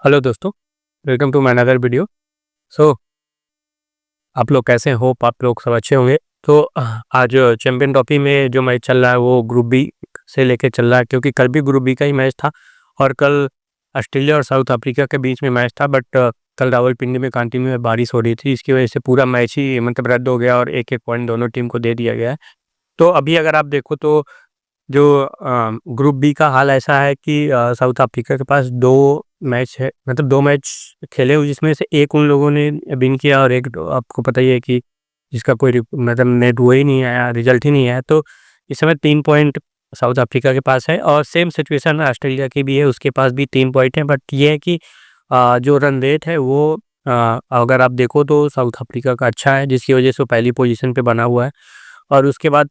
Hello दोस्तों, welcome to my another video. So आप लोग कैसे हैं? होप आप लोग सब अच्छे होंगे। तो आज चैंपियन ट्रॉफी में जो मैच चल रहा है वो ग्रुप बी से लेके चल रहा है, क्योंकि कल भी ग्रुप बी का ही मैच था और कल ऑस्ट्रेलिया और साउथ अफ्रीका के बीच में मैच था। बट कल रावलपिंडी में कंटिन्यू बारिश हो रही थी, इसकी वजह से पूरा मैच ही मतलब रद्द हो गया और एक एक पॉइंट दोनों टीम को दे दिया गया है। तो अभी अगर आप देखो तो जो ग्रुप बी का हाल ऐसा है कि साउथ अफ्रीका के पास 2 मैच है, मतलब 2 मैच खेले हुए, जिसमें से एक उन लोगों ने विन किया और एक तो आपको पता ही है कि जिसका कोई मतलब नेट वो ही नहीं आया, रिजल्ट ही नहीं आया। तो इस समय 3 पॉइंट साउथ अफ्रीका के पास है और सेम सिचुएशन ऑस्ट्रेलिया की भी है, उसके पास भी 3 पॉइंट है। बट ये है कि जो रन रेट है वो अगर आप देखो तो साउथ अफ्रीका का अच्छा है, जिसकी वजह से वो पहली पोजीशन पे बना हुआ है। और उसके बाद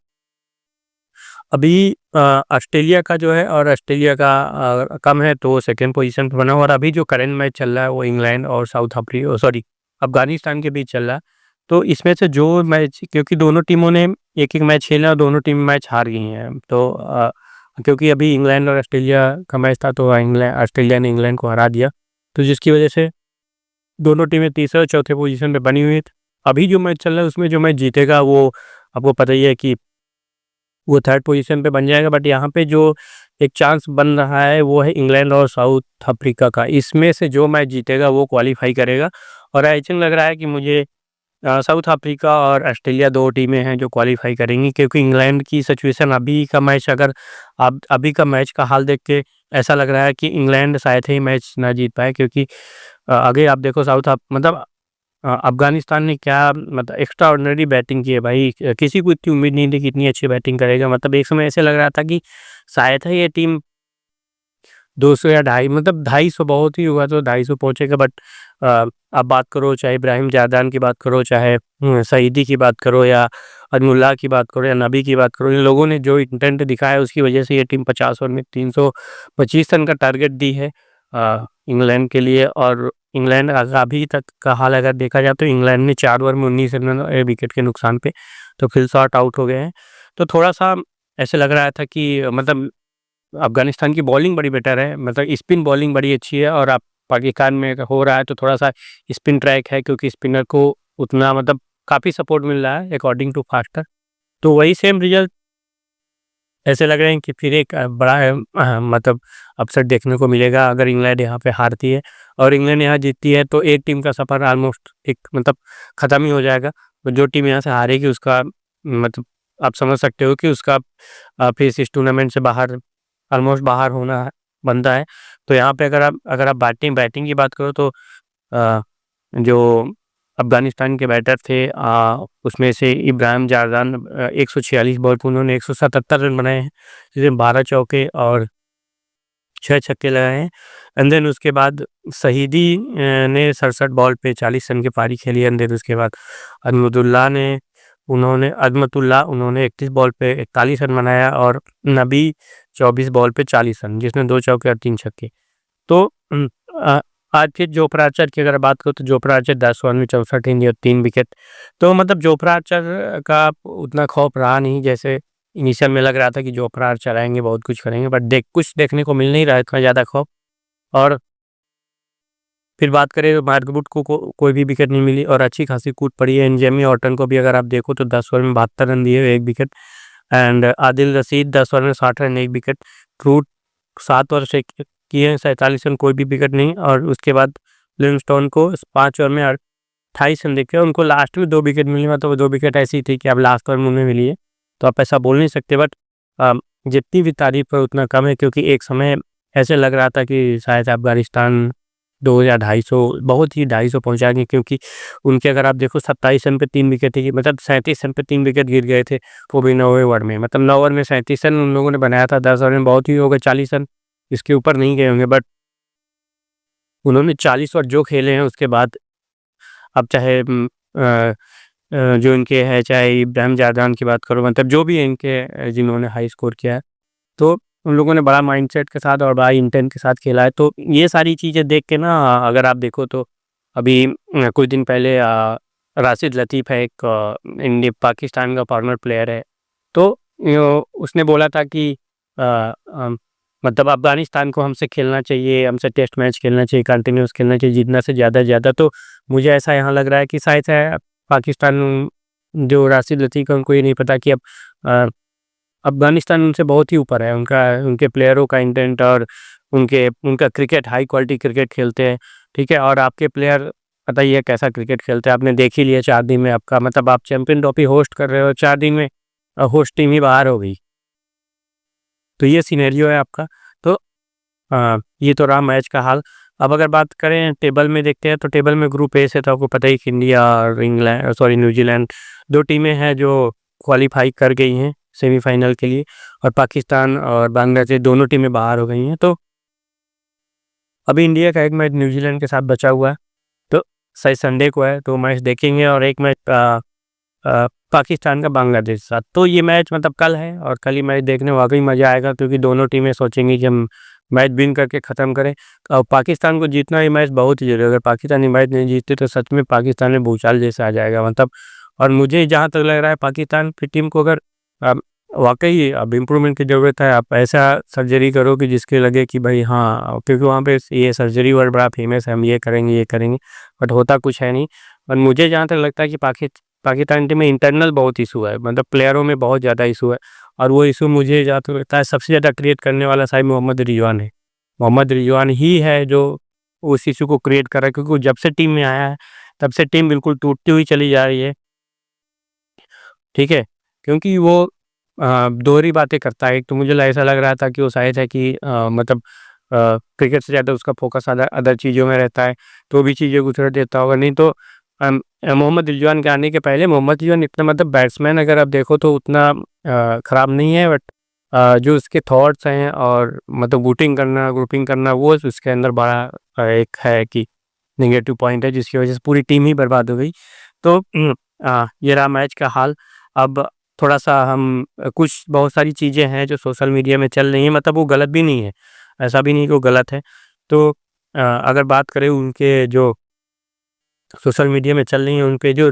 अभी ऑस्ट्रेलिया का जो है, और ऑस्ट्रेलिया का कम है तो सेकंड पोजीशन पे बना हुआ। और अभी जो करंट मैच चल रहा है वो इंग्लैंड और अफगानिस्तान के बीच चल रहा है। तो इसमें से जो मैच, क्योंकि दोनों टीमों ने एक एक मैच खेला और दोनों टीम मैच हार गई हैं, तो क्योंकि अभी इंग्लैंड और ऑस्ट्रेलिया का मैच था तो ऑस्ट्रेलिया ने इंग्लैंड को हरा दिया, तो जिसकी वजह से दोनों टीमें तीसरे और चौथे पोजीशन पे बनी हुई है। अभी जो मैच चल रहा है उसमें जो मैच जीतेगा वो आपको पता ही है कि वो थर्ड पोजीशन पे बन जाएगा। बट यहाँ पे जो एक चांस बन रहा है वो है इंग्लैंड और साउथ अफ्रीका का, इसमें से जो मैच जीतेगा वो क्वालिफाई करेगा। और आई थिंक लग रहा है कि मुझे साउथ अफ्रीका और ऑस्ट्रेलिया 2 टीमें हैं जो क्वालिफाई करेंगी, क्योंकि इंग्लैंड की सिचुएशन अभी का मैच, अगर आप अभी का मैच का हाल देख के ऐसा लग रहा है कि इंग्लैंड शायद ही मैच ना जीत पाए, क्योंकि आगे आप देखो मतलब अफ़गानिस्तान ने क्या मतलब एक्स्ट्राऑर्डिनरी बैटिंग की है भाई। किसी को इतनी उम्मीद नहीं थी कि इतनी अच्छी बैटिंग करेगा। मतलब एक समय ऐसे लग रहा था कि शायद है ये टीम 200 या ढाई, मतलब 250 बहुत ही हुआ तो 250 पहुँचेगा। बट आप बात करो चाहे इब्राहिम जारदान की बात करो, चाहे सईदी की बात करो, या अज़मुल्लाह की बात करो, या नबी की बात करो, इन लोगों ने जो इंटेंट दिखाया उसकी वजह से ये टीम 50 ओवर में 325 रन का टारगेट दी है इंग्लैंड के लिए। और इंग्लैंड अभी तक का हाल अगर देखा जाए तो इंग्लैंड ने 4 ओवर में 19 रन विकेट के नुकसान पे तो फिल शॉट आउट हो गए हैं। तो थोड़ा-सा ऐसे लग रहा था कि मतलब अफ़गानिस्तान की बॉलिंग बड़ी बेटर है, मतलब स्पिन बॉलिंग बड़ी अच्छी है। और आप पाकिस्तान में हो रहा है तो थोड़ा-सा स्पिन ट्रैक है, क्योंकि स्पिनर को उतना मतलब काफ़ी सपोर्ट मिल रहा है अकॉर्डिंग टू फास्टर। तो वही सेम रिज़ल्ट ऐसे लग रहे हैं कि फिर एक बड़ा मतलब अपसेट देखने को मिलेगा अगर इंग्लैंड यहाँ पे हारती है। और इंग्लैंड यहाँ जीतती है तो एक टीम का सफ़र ऑलमोस्ट एक मतलब ख़त्म ही हो जाएगा। तो जो टीम यहाँ से हारेगी उसका मतलब आप समझ सकते हो कि उसका फिर इस टूर्नामेंट से बाहर ऑलमोस्ट बाहर होना बनता है। तो यहाँ पे अगर आप बैटिंग बैटिंग की बात करो तो अ, जो अफ़गानिस्तान के बैटर थे उसमें से इब्राहिम जारदान 146 बॉल पे उन्होंने 177 रन बनाए हैं, जिसमें 12 चौके और 6 छक्के लगाए हैं। एंड देन उसके बाद शहीदी ने 67 बॉल पे 40 रन की पारी खेली। एंड देन उसके बाद अज़मतुल्लाह उन्होंने 31 बॉल पे 41 रन बनाया, और नबी 24 बॉल पे 40 रन, जिसमें 2 चौके और 3 छक्के। तो अ, आज फिर जोफ्रा आर्चर की अगर बात करूँ तो जोफ्रा आर्चर 10 ओवर में 64 गेंद और 3 विकेट। तो मतलब जोफ्रा आर्चर का उतना खौफ रहा नहीं, जैसे इनिशियल में लग रहा था कि जोफ्रा आर्चर आएँगे बहुत कुछ करेंगे, बट कुछ देखने को मिल नहीं रहा है इतना ज़्यादा खौफ। और फिर बात करें तो मार्क वुड को कोई भी विकेट नहीं मिली और अच्छी खासी कूद पड़ी है। जेमी ऑर्टन को भी अगर आप देखो तो 10 ओवर में 72 रन दिए, 1 wicket. And Adil Rashid 10 over में 60 रन, 1 विकेट। ट्रूट 7 ओवर से किए हैं 47 रन, कोई भी विकेट नहीं। और उसके बाद लिविंगस्टोन को 5 ओवर में 28 रन देके उनको लास्ट में 2 विकेट मिली। मतलब 2 विकेट ऐसी थी कि अब लास्ट ओवर में उन्हें मिली है, तो आप ऐसा बोल नहीं सकते। बट अ, जितनी भी तारीफ है उतना कम है, क्योंकि एक समय ऐसे लग रहा था कि शायद अफ़गानिस्तान 2 या 250 बहुत ही 250 पहुँचाएँगे, क्योंकि उनके अगर आप देखो 27 रन पे 3 विकेट थी, मतलब 37 रन पे 3 विकेट गिर गए थे, वो भी 9वें ओवर में। मतलब 9 ओवर में 37 रन उन लोगों ने बनाया था, 10 ओवर में बहुत ही हो गए 40 रन, इसके ऊपर नहीं गए होंगे। बट उन्होंने 40 ओवर जो खेले हैं उसके बाद अब चाहे जो इनके हैं, चाहे इब्राहिम जारदान की बात करो, मतलब जो भी है इनके जिन्होंने हाई स्कोर किया है, तो उन लोगों ने बड़ा माइंडसेट के साथ और बड़ा इंटेंट के साथ खेला है। तो ये सारी चीज़ें देख के ना अगर आप देखो तो अभी कुछ दिन पहले राशिद लतीफ़ है, एक पाकिस्तान का फॉर्मर प्लेयर है, तो उसने बोला था कि मतलब अफ़गानिस्तान को हमसे खेलना चाहिए, हमसे टेस्ट मैच खेलना चाहिए, कंटिन्यूअस खेलना चाहिए, जीतना से ज़्यादा। तो मुझे ऐसा यहाँ लग रहा है कि शायद से पाकिस्तान जो राशिद लतीफ़ है उनको ये नहीं पता कि अब अ, अफ़गानिस्तान उनसे बहुत ही ऊपर है। उनके प्लेयरों का इंटेंट और उनका क्रिकेट हाई क्वालिटी क्रिकेट खेलते हैं, ठीक है? और आपके प्लेयर पता ही है कैसा क्रिकेट खेलते हैं, आपने देख ही लिया 4 दिन में आपका मतलब आप चैंपियन ट्रॉफी होस्ट कर रहे हो, 4 दिन में होस्ट टीम ही बाहर हो गई। तो ये सिनेरियो है आपका। तो ये तो रहा मैच का हाल। अब अगर बात करें टेबल में देखते हैं तो टेबल में ग्रुप ए से तो आपको पता ही कि इंडिया और न्यूज़ीलैंड 2 टीमें हैं जो क्वालीफाई कर गई हैं सेमीफ़ाइनल के लिए और पाकिस्तान और बांग्लादेश दोनों टीमें बाहर हो गई हैं। तो अभी इंडिया का एक मैच न्यूज़ीलैंड के साथ बचा हुआ है, तो शायद संडे को है तो मैच देखेंगे और एक मैच पाकिस्तान का बांग्लादेश के साथ। तो ये मैच मतलब कल है और कल ही मैच देखने वाक़ई मज़ा आएगा क्योंकि दोनों टीमें सोचेंगी कि हम मैच विन करके ख़त्म करें। और पाकिस्तान को जीतना ये मैच बहुत ही ज़रूरी है। अगर पाकिस्तान ये मैच नहीं जीतती तो सच में पाकिस्तान में भूचाल जैसा आ जाएगा मतलब। और मुझे जहाँ तक लग रहा है पाकिस्तान की टीम को अगर वाक़ई अब इम्प्रूवमेंट की ज़रूरत है, आप ऐसा सर्जरी करो कि जिसके लगे कि भाई हाँ, क्योंकि वहाँ पे ये सर्जरी वर्ड बड़ा फ़ेमस है, हम ये करेंगे, बट होता कुछ है नहीं। और मुझे जहाँ तक लगता है कि पाकिस्तान टीम में इंटरनल बहुत इशू है, मतलब प्लेयरों में बहुत ज़्यादा इशू है और वो इशू मुझे जहाँ तक लगता है सबसे ज़्यादा क्रिएट करने वाला शायद मोहम्मद रिजवान है। मोहम्मद रिजवान ही है जो उस इशू को क्रिएट कर रहा है क्योंकि वो जब से टीम में आया है, तब से टीम बिल्कुल टूटती हुई चली जा रही है, ठीक है? क्योंकि वो दोहरी बातें करता है। एक तो मुझे ऐसा लग रहा था कि वो शायद है कि मतलब क्रिकेट से ज़्यादा उसका फ़ोकस अदर अदर चीज़ों में रहता है, तो भी चीज़ें को थोड़ा देता होगा। नहीं तो मोहम्मद रिजवान के आने के पहले मोहम्मद रिजवान इतना मतलब बैट्समैन अगर आप देखो तो उतना ख़राब नहीं है बट जो उसके थॉट्स हैं और मतलब ग्रुपिंग करना वो उसके अंदर बड़ा एक है कि नेगेटिव पॉइंट है जिसकी वज़ह से पूरी टीम ही बर्बाद हो गई। तो ये रहा मैच का हाल। अब थोड़ा-सा हम कुछ बहुत सारी चीज़ें हैं जो सोशल मीडिया में चल रही हैं मतलब वो गलत भी नहीं है, ऐसा भी नहीं कि वो गलत है। तो अगर बात करें उनके जो सोशल मीडिया में चल रही हैं, उन पे जो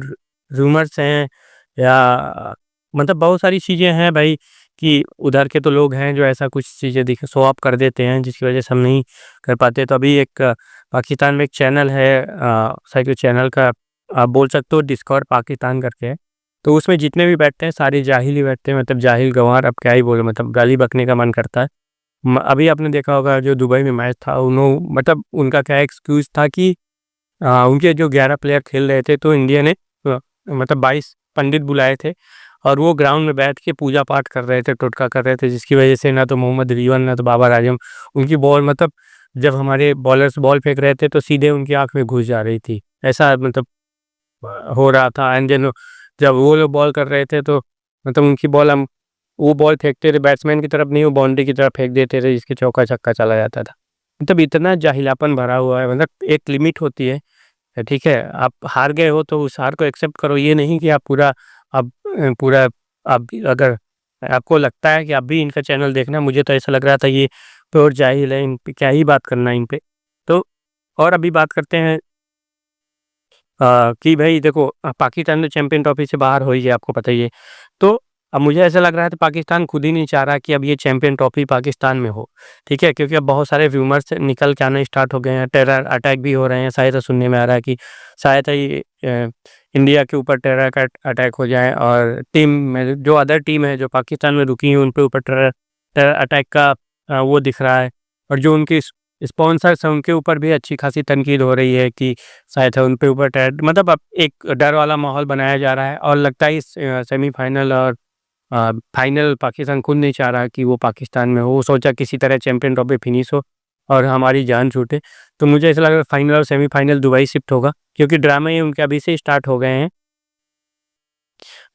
रूमर्स हैं या मतलब बहुत सारी चीज़ें हैं भाई कि उधर के तो लोग हैं जो ऐसा कुछ चीज़ें दिख शो ऑफ कर देते हैं जिसकी वज़ह से हम नहीं कर पाते। तो अभी एक पाकिस्तान में एक चैनल है शायद उस चैनल का आप बोल सकते हो डिस्कवर पाकिस्तान करके है। तो उसमें जितने भी बैठते हैं सारे जाहिल ही बैठते हैं मतलब जाहिल गँवार अब क्या ही बोले मतलब गाली बकने का मन करता है। अभी आपने देखा होगा जो दुबई में मैच था मतलब उनका क्या एक्सक्यूज़ था कि उनके जो 11 प्लेयर खेल रहे थे तो इंडिया ने मतलब 22 पंडित बुलाए थे और वो ग्राउंड में बैठ के पूजा पाठ कर रहे थे, टोटका कर रहे थे जिसकी वजह से ना तो मोहम्मद रिजवान ना तो बाबर आजम उनकी बॉल मतलब जब हमारे बॉलर्स बॉल फेंक रहे थे तो सीधे उनकी आँख में घुस जा रही थी। ऐसा मतलब हो रहा था एंड देन जब वो लोग बॉल कर रहे थे तो मतलब उनकी बॉल हम वो बॉल फेंकते थे बैट्समैन की तरफ नहीं वो बाउंड्री की तरफ फेंक देते थे जिसके चौका-छक्का चला जाता था। मतलब इतना जाहिलापन भरा हुआ है मतलब एक लिमिट होती है। ठीक है, आप हार गए हो तो उस हार को एक्सेप्ट करो, ये नहीं कि आप पूरा आप अगर आपको लगता है कि आप भी इनका चैनल देखना मुझे तो ऐसा लग रहा था ये प्योर जाहिल है, इन पे क्या ही बात करना है इन पे। तो और अभी बात करते हैं कि भई देखो पाकिस्तान तो चैंपियन ट्रॉफी से बाहर हो ही गया आपको पता ही है। तो अब मुझे ऐसा लग रहा है कि पाकिस्तान खुद ही नहीं चाह रहा कि अब ये चैंपियन ट्रॉफी पाकिस्तान में हो, ठीक है? क्योंकि अब बहुत सारे रूमर्स निकल के आने स्टार्ट हो गए हैं, टेरर अटैक भी हो रहे हैं, शायद सुनने में आ रहा है कि शायद ये इंडिया के ऊपर टेरर का अटैक हो जाए और टीम में जो अदर टीम है जो पाकिस्तान में रुकी हैं, उन पे ऊपर टेरर टेरर अटैक का वो दिख रहा है और जो उनकी स्पॉन्सर्स हैं, उनके ऊपर भी अच्छी खासी तनकीद हो रही है कि शायद उन पे ऊपर टेरर मतलब अब एक डर वाला माहौल बनाया जा रहा है और लगता है इस सेमीफाइनल और फाइनल पाकिस्तान खुद नहीं चाह रहा कि वो पाकिस्तान में हो। वो सोचा किसी तरह चैंपियन ट्रॉफी फिनिश हो और हमारी जान छूटे। तो मुझे ऐसा लग रहा है फाइनल और सेमीफाइनल दुबई शिफ्ट होगा क्योंकि ड्रामे उनके अभी से स्टार्ट हो गए हैं।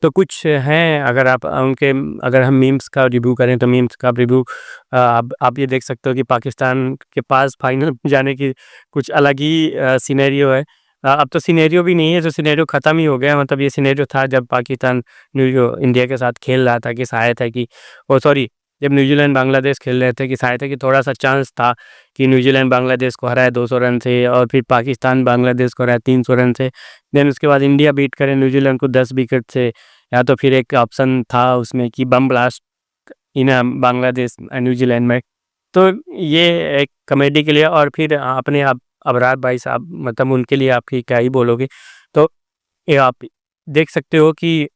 तो कुछ हैं अगर आप उनके अगर हम मीम्स का रिव्यू करें तो मीम्स का रिव्यू आप ये देख सकते हो कि पाकिस्तान के पास फाइनल में जाने की कुछ अलग ही सिनेरियो है। अब तो सिनेरियो भी नहीं है, तो सिनेरियो ख़त्म ही हो गया मतलब ये सिनेरियो था जब पाकिस्तान इंडिया के साथ खेल रहा था कि शायद है कि सॉरी जब न्यूजीलैंड बांग्लादेश खेल रहे थे कि शायद है कि थोड़ा-सा चांस था कि न्यूजीलैंड बांग्लादेश को हराए 200 रन से और फिर पाकिस्तान बांग्लादेश को हराए 300 रन से। देन उसके बाद इंडिया बीट करे न्यूजीलैंड को 10 विकेट से या तो फिर एक ऑप्शन था उसमें कि bomb blast in Bangladesh New Zealand में। तो ये एक कॉमेडी के लिए, और फिर अपने आप अबरार भाई साहब, मतलब उनके लिए आपकी क्या ही बोलोगे। तो ये आप देख सकते हो कि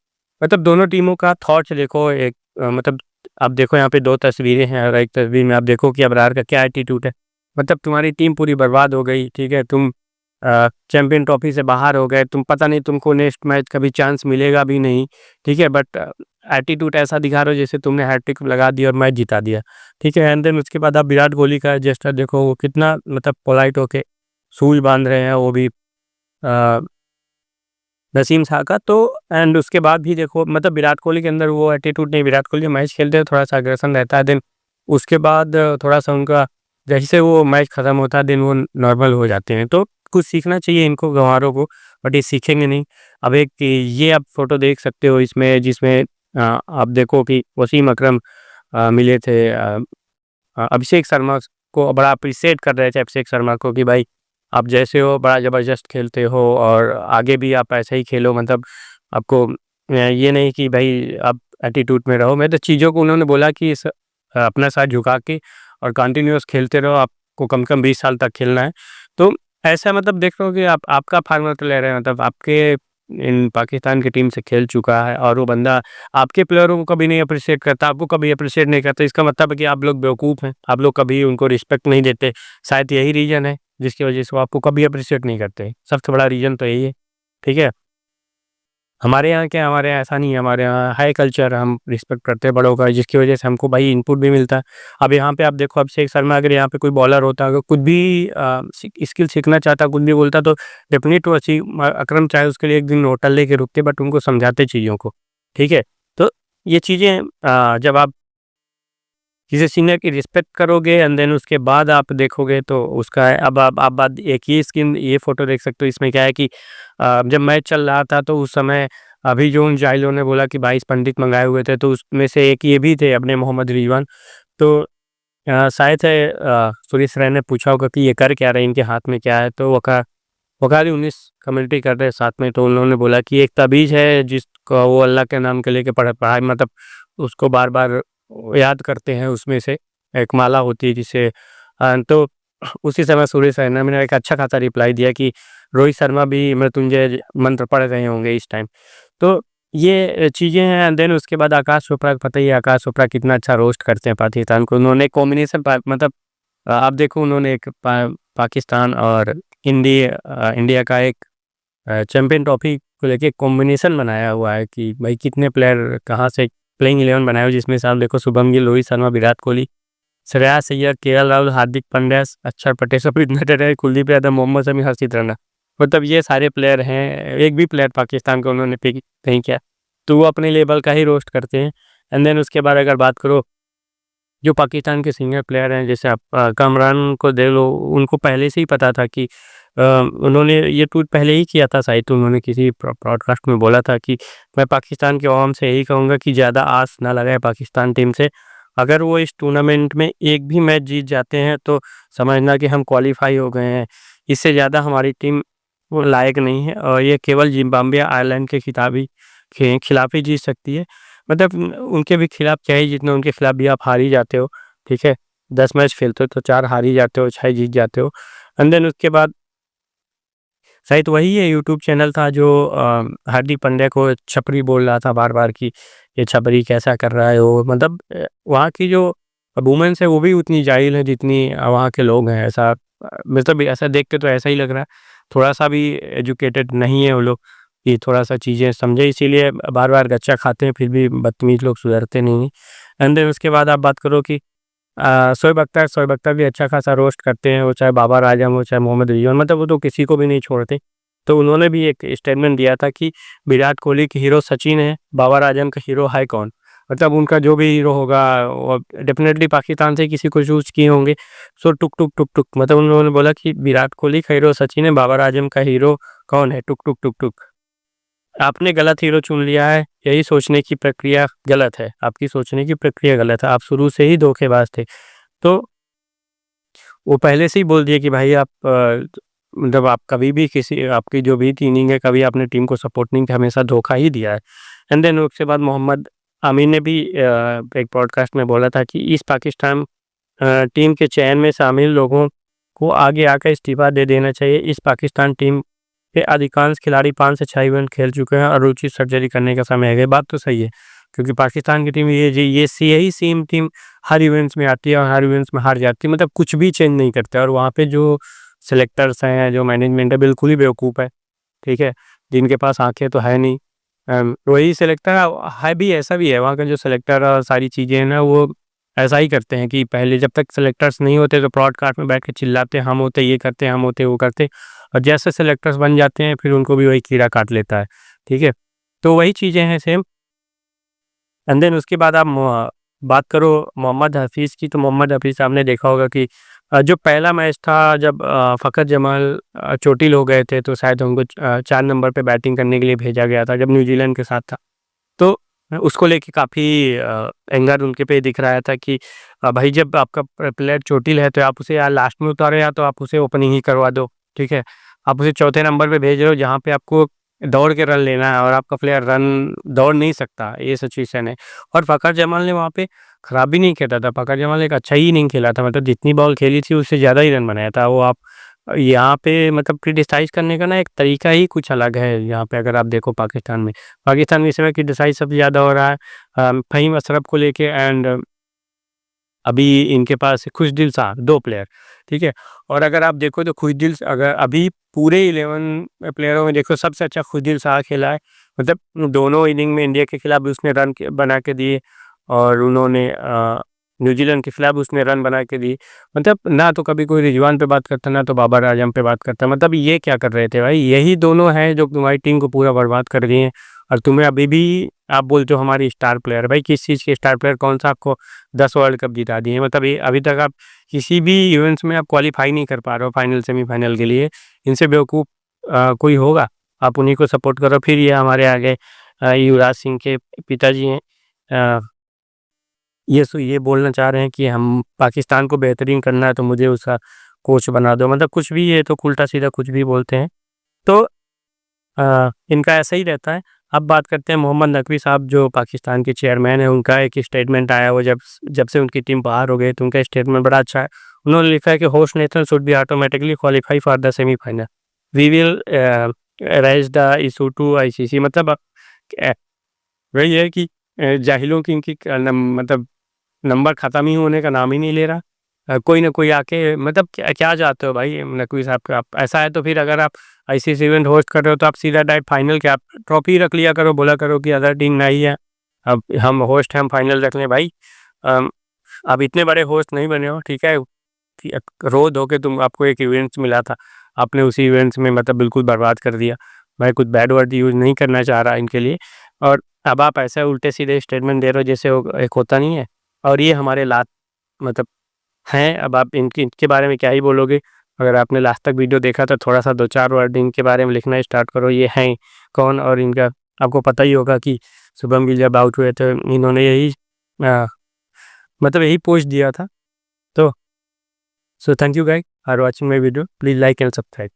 मतलब दोनों टीमों का थॉट्स देखो, एक मतलब आप देखो यहाँ पे 2 तस्वीरें हैं, और एक तस्वीर में आप देखो कि अबरार का क्या एटीट्यूड है। मतलब तुम्हारी टीम पूरी बर्बाद हो गई, ठीक है? तुम चैंपियन ट्रॉफी से बाहर हो गए, तुम पता नहीं तुमको नेक्स्ट मैच कभी चांस मिलेगा भी नहीं, ठीक है? बट एटीट्यूड ऐसा दिखा रहे हो जैसे तुमने हैट्रिक लगा दी और मैच जिता दिया, ठीक है? एंड देन उसके बाद आप विराट कोहली का जेस्चर देखो, वो कितना मतलब पोलाइट होके शूज़ बाँध रहे हैं, वो भी अ नसीम शाह का। तो एंड उसके बाद भी देखो, मतलब विराट कोहली के अंदर वो एटीट्यूड नहीं, विराट कोहली मैच खेलते हैं थोड़ा-सा अग्रेशन रहता है, देन उसके बाद थोड़ा-सा उनका जैसे वो मैच खत्म होता है देन वो नॉर्मल हो जाते हैं। तो कुछ सीखना चाहिए इनको गँवारों को, बट ये सीखेंगे नहीं। अब एक ये आप फ़ोटो देख सकते हो इसमें, जिसमें आप देखो कि वसीम अकरम मिले थे अभिषेक शर्मा को, बड़ा अप्रिशिएट कर रहे थे अभिषेक शर्मा को कि भाई आप जैसे हो बड़ा ज़बरदस्त खेलते हो, और आगे भी आप ऐसे ही खेलो, मतलब आपको ये नहीं कि भाई आप एटीट्यूड में रहो। मैं तो चीज़ों को उन्होंने बोला कि अपना सर झुका के और कंटिन्यूअस खेलते रहो, आपको कम से कम 20 साल तक खेलना है। तो ऐसा मतलब देख रहे हो कि आप आपका फार्मर तो ले रहे हैं, मतलब आपके इन पाकिस्तान की टीम से खेल चुका है, और वो बंदा आपके प्लेयरों को कभी नहीं अप्रिशिएट करता, आपको कभी अप्रिशिएट नहीं करता। इसका मतलब है कि आप लोग बेवकूफ़ हैं, आप लोग कभी उनको रिस्पेक्ट नहीं देते। शायद यही रीज़न है जिसकी वज़ह से वो आपको कभी अप्रिशिएट नहीं करते। सबसे बड़ा रीज़न तो यही है, ठीक है? हमारे यहाँ क्या है, हमारे यहाँ ऐसा नहीं है, हमारे यहाँ हाई कल्चर, हम रिस्पेक्ट करते हैं बड़ों का, जिसकी वजह से हमको भाई इनपुट भी मिलता है। अब यहाँ पे आप देखो, अभिषेक शर्मा अगर यहाँ पे कोई बॉलर होता, अगर कुछ भी स्किल सीखना चाहता, कुछ भी बोलता, तो डेफिनेट वसीम अकरम चाहे उसके लिए एक दिन होटल लेके रुकते, बट उनको समझाते चीज़ों को, ठीक है? तो ये चीज़ें जब आप किसी सीनियर की रिस्पेक्ट करोगे एंड देन उसके बाद आप देखोगे तो उसका है। अब आप बात एक ये फ़ोटो देख सकते हो, इसमें क्या है कि जब मैच चल रहा था तो उस समय अभी जो उन जाहिलों ने बोला कि 22 पंडित मंगाए हुए थे, तो उसमें से एक ये भी थे अपने मोहम्मद रिजवान। तो शायद से सुरेश रैना ने पूछा होगा कि ये कर क्या रहे हैं, इनके हाथ में क्या है? तो वक़ारी 19 कमेंट्री कर रहे हैं साथ में, तो उन्होंने बोला कि एक ताबीज़ है जिसको वो अल्लाह के नाम के लेके पढ़ाई, मतलब उसको बार-बार याद करते हैं, उसमें से एक माला होती है जिसे तो उसी समय सुरेश रैना ने एक अच्छा खासा रिप्लाई दिया कि रोहित शर्मा भी मृत्युंजय मंत्र पढ़ रहे होंगे इस टाइम। तो ये चीज़ें हैं एंड देन उसके बाद आकाश चोपड़ा को पता ही है, आकाश चोपड़ा कितना अच्छा रोस्ट करते हैं पाकिस्तान को। उन्होंने कॉम्बिनेशन मतलब आप देखो, उन्होंने एक पाकिस्तान और इंडिया का एक चैंपियन ट्रॉफी को लेके कॉम्बिनेशन बनाया हुआ है कि भाई कितने प्लेयर कहाँ से प्लेइंग 11 बनाया हो, जिसमें से आप देखो शुभम गिल, रोहित शर्मा, विराट कोहली, श्रेयस अय्यर, केएल राहुल, हार्दिक पांड्या, अक्षर पटेल, सप्रीत मैटर, कुलदीप यादव, मोहम्मद शमी, हर्षित राणा। मतलब ये सारे प्लेयर हैं, एक भी प्लेयर पाकिस्तान का उन्होंने पिक नहीं किया, तो वो अपने लेवल का ही रोस्ट करते हैं। एंड देन उसके बाद अगर बात करो जो पाकिस्तान के सीनियर प्लेयर हैं, जैसे आप कामरान को देख लो, उनको पहले से ही पता था कि उन्होंने ये ट्वीट पहले ही किया था शायद, तो उन्होंने किसी ब्रॉडकास्ट में बोला था कि मैं पाकिस्तान के अवाम से यही कहूँगा कि ज़्यादा आस ना लगाएं पाकिस्तान टीम से। अगर वो इस टूर्नामेंट में एक भी मैच जीत जाते हैं तो समझना कि हम क्वालीफाई हो गए हैं। इससे ज़्यादा हमारी टीम वो लायक नहीं है, और ये केवल ज़िम्बाब्वे, आयरलैंड के खिलाफ ही जीत सकती है। मतलब उनके भी खिलाफ क्या ही जीतना, उनके खिलाफ भी आप हार ही जाते हो, ठीक है? 10 मैच खेलते हो तो 4 हार ही जाते हो, 6 जीत जाते हो। एंड देन उसके बाद शायद वही है यूट्यूब चैनल था जो हार्दिक पांड्या को छपरी बोल रहा था बार-बार कि ये छपरी कैसा कर रहा है वो, मतलब वहाँ की जो वुमेन्स है वो भी उतनी जाहिल है जितनी वहाँ के लोग हैं। ऐसा मतलब ऐसा देख के तो ऐसा ही लग रहा है, थोड़ा-सा भी एजुकेटेड नहीं है वो लोग कि थोड़ा-सा चीज़ें समझे, इसीलिए बार-बार गच्चा खाते हैं, फिर भी बदतमीज़ लोग सुधरते नहीं हैं। एंड देन उसके बाद आप बात करो कि शोएब अख्तर भी अच्छा खासा रोस्ट करते हैं, वो चाहे बाबर आजम हो, चाहे मोहम्मद रिजवान, मतलब वो तो किसी को भी नहीं छोड़ते। तो उन्होंने भी एक स्टेटमेंट दिया था कि विराट कोहली के हीरो सचिन है, बाबर आजम का हीरो है कौन? मतलब उनका जो भी हीरो होगा वो डेफ़िनेटली पाकिस्तान से किसी को चूज़ किए होंगे। सो टुक, टुक, टुक, टुक, मतलब उन्होंने बोला कि विराट कोहली का हीरो सचिन है, बाबर आजम का हीरो कौन है? टुक, टुक, टुक, टुक। आपने गलत हीरो चुन लिया है, यही सोचने की प्रक्रिया गलत है, आपकी सोचने की प्रक्रिया गलत है, आप शुरू से ही धोखेबाज थे। तो वो पहले से ही बोल दिया कि भाई आप मतलब आप कभी भी किसी आपकी जो भी इनिंग है, कभी आपने टीम को सपोर्ट नहीं किया, हमेशा धोखा ही दिया है। एंड देन उसके बाद मोहम्मद आमिर ने भी एक पॉडकास्ट में बोला था कि ईस्ट पाकिस्तान टीम के चयन में शामिल लोगों को आगे आकर इस्तीफा दे देना चाहिए। इस पाकिस्तान टीम के अधिकांश खिलाड़ी 5 से 6 इवेंट खेल चुके हैं और रुचि सर्जरी करने का समय है। ये बात तो सही है, क्योंकि पाकिस्तान की टीम यही सेम टीम हर इवेंट्स में आती है और हर इवेंट्स में हार जाती है, मतलब कुछ भी चेंज नहीं करते। और वहाँ पे जो सेलेक्टर्स हैं, जो मैनेजमेंट है, बिल्कुल ही बेवकूफ़ है, ठीक है, जिनके पास आंखें तो है नहीं। वही सेलेक्टर है भी, ऐसा भी है वहाँ का जो सेलेक्टर और सारी चीज़ें हैं ना, वो ऐसा ही करते हैं कि पहले जब तक सेलेक्टर्स नहीं होते तो ब्रॉडकास्ट में बैठ के चिल्लाते हैं, हम होते ये करते हैं, हम होते वो करते, और जैसे सेलेक्टर्स बन जाते हैं फिर उनको भी वही कीड़ा काट लेता है, ठीक है। तो वही चीज़ें हैं सेम। एंड देन उसके बाद आप बात करो मोहम्मद हफीज़ की, तो मोहम्मद हफीज़ आपने देखा होगा कि जो पहला मैच था जब फ़खर जमाल चोटिल हो गए थे, तो शायद उनको 4 नंबर पे बैटिंग करने के लिए भेजा गया था जब न्यूजीलैंड के साथ था। तो उसको लेके काफ़ी एंगर उनके पे दिख रहा था कि भाई जब आपका प्लेयर चोटिल है तो आप उसे या लास्ट में उतारो या तो आप उसे ओपनिंग ही करवा दो, ठीक है। आप उसे चौथे नंबर पे भेज रहे हो जहाँ पे आपको दौड़ के रन लेना है और आपका प्लेयर रन दौड़ नहीं सकता, ये सिचुएशन है। और फ़खर जमाल ने वहाँ पे खराब भी नहीं खेला था, फ़खर जमाल एक अच्छा ही इनिंग खेला था, मतलब जितनी बॉल खेली थी उससे ज़्यादा ही रन बनाया था। वो आप यहाँ पे मतलब क्रिटिसाइज़ करने का ना एक तरीका ही कुछ अलग है यहाँ पे, अगर आप देखो पाकिस्तान में। पाकिस्तान में इस समय क्रिटिसाइज़ सबसे ज़्यादा हो रहा है फ़हीम अशरफ को लेके, एंड अभी इनके पास खुशदिल साहब 2 प्लेयर, ठीक है। और अगर आप देखो तो खुशदिल अगर अभी पूरे 11 प्लेयरों में देखो सबसे अच्छा खुशदिल साहब खेला है, मतलब दोनों इनिंग में इंडिया के खिलाफ भी उसने रन बना के दिए और उन्होंने न्यूजीलैंड के खिलाफ उसने रन बना के दिए। मतलब ना तो कभी कोई रिजवान पे बात करता, ना तो बाबर आजम पे बात करता, मतलब ये क्या कर रहे थे भाई? यही दोनों हैं जो तुम्हारी टीम को पूरा बर्बाद कर दिए हैं, और तुम्हें अभी भी आप बोलते हो हमारी स्टार प्लेयर। भाई किस चीज़ के स्टार प्लेयर? कौन सा आपको 10 वर्ल्ड कप जिता दिए? मतलब ये अभी तक आप किसी भी इवेंट्स में आप क्वालीफाई नहीं कर पा रहे हो फाइनल, सेमीफाइनल के लिए। इनसे बेवकूफ़ कोई होगा? आप उन्हीं को सपोर्ट करो। फिर ये हमारे आगे युवराज सिंह के पिताजी हैं, अ, ये बोलना चाह रहे हैं कि हम पाकिस्तान को बेहतरीन करना है तो मुझे उसका कोच बना दो। मतलब कुछ भी, ये तो उल्टा-सीधा कुछ भी बोलते हैं। तो इनका ऐसा ही रहता है। अब बात करते हैं मोहम्मद नकवी साहब जो पाकिस्तान के चेयरमैन हैं, उनका एक स्टेटमेंट आया वो जब जब से उनकी टीम बाहर हो गई, तो उनका स्टेटमेंट बड़ा अच्छा है। उन्होंने लिखा है कि host nation should be automatically qualify for the semifinal. We will raise the issue to ICC. मतलब वही है कि जाहिलों की इनकी मतलब नंबर ख़त्म ही होने का नाम ही नहीं ले रहा। कोई ना कोई आके, मतलब क्या क्या चाहते हो भाई नकवी साहब का? आप ऐसा है तो फिर अगर आप आईसीसी इवेंट होस्ट कर रहे हो तो आप सीधा डायरेक्ट फाइनल क्या, आप ट्रॉफी रख लिया करो, बोला करो कि अदर टीम नहीं है, अब हम होस्ट हैं, हम फाइनल रख लें भाई। अम, आप इतने बड़े होस्ट नहीं बने हो, ठीक है, कि रो धो के तुम, आपको एक इवेंट्स मिला था, आपने उसी इवेंट्स में मतलब बिल्कुल बर्बाद कर दिया। मैं कुछ बैड वर्ड यूज़ नहीं करना चाह रहा इनके लिए, और अब आप ऐसे उल्टे-सीधे स्टेटमेंट दे रहे हो जैसे वो एक होता नहीं है, और ये हमारे लात मतलब हैं। अब आप इनके बारे में क्या ही बोलोगे? अगर आपने लास्ट तक वीडियो देखा तो थोड़ा-सा 2-4 वर्ड इनके बारे में लिखना स्टार्ट करो, ये हैं कौन? और इनका आपको पता ही होगा कि शुभम गिल जब आउट हुए तो इन्होंने यही अ, मतलब यही पोस्ट दिया था। तो so thank you guys for watching my video. Please like and subscribe.